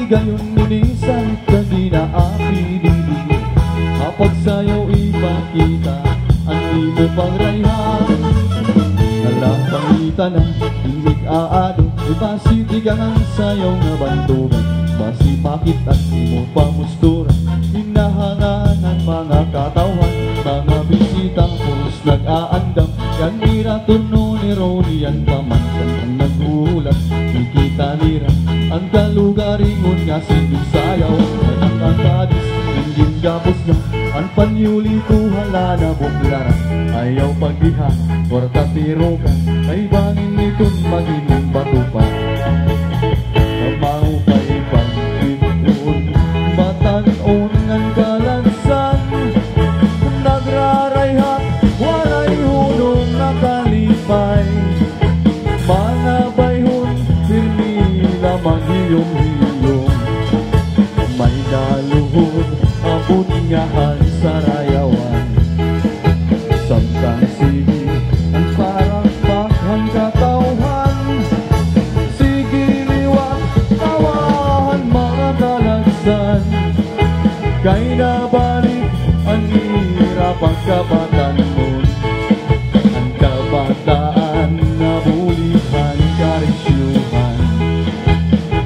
gayon linisan, kadi na apilili. Kapag sa'yo ipakita ang imo pagrayhan, alam pangita na inig aado, ibasiti ka ng sayaw nga bantugan. Basi bakit at imo pamustura, hinahangan ng mga katawan, mga bisita puros nag-aandam. Kanira tuno ni Ronnie ang pamansan ang nagulat, ikita nira ang kalugaringon nga sindusayaw. Anak ang kadis, hindi gapos na ang panyuli tuhala na buklaran. Ayaw pag-iha, korta tiro ka, ay bangin nito'n maginong bato pa. Amaw pa ibang pinun, matanon ng kalansan, nagrarayhat, walay hunong nakalipay. Mga bayhon, firmi lamang hiyong-hiyong, may naluhod, abot ngahan sa rayawan. Samtang sige, ang parang pakhang katauhan, sige liwat, tawahan mga kalagsan. Kay nabalik ang hirap ang kabatan mo, ang kabataan na bulihan karisyuhan.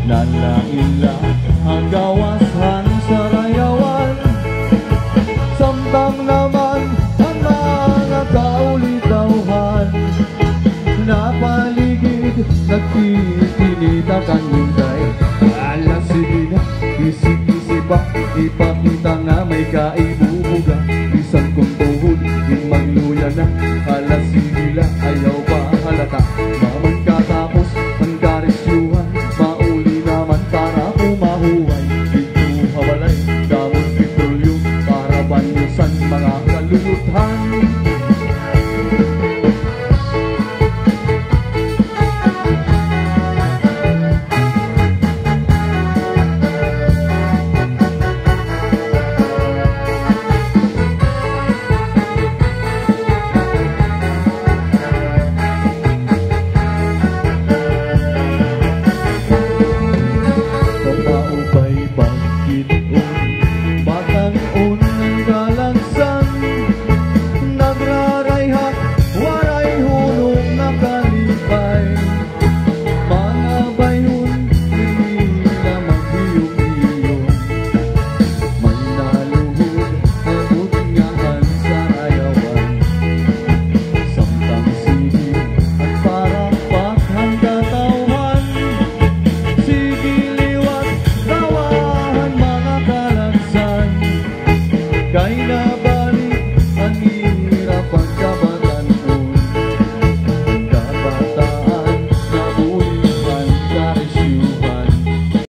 Nalaila ang gawasan sa rayawan, samtang naman ang mga kaulitauhan. Napaligid, nagtitinita kang hintay. Ala sige na, isip-isip pa, ipakita nga may kaibubuga. Isang kong tuhod, di magluya na, ala sige la, ayaw pa halata.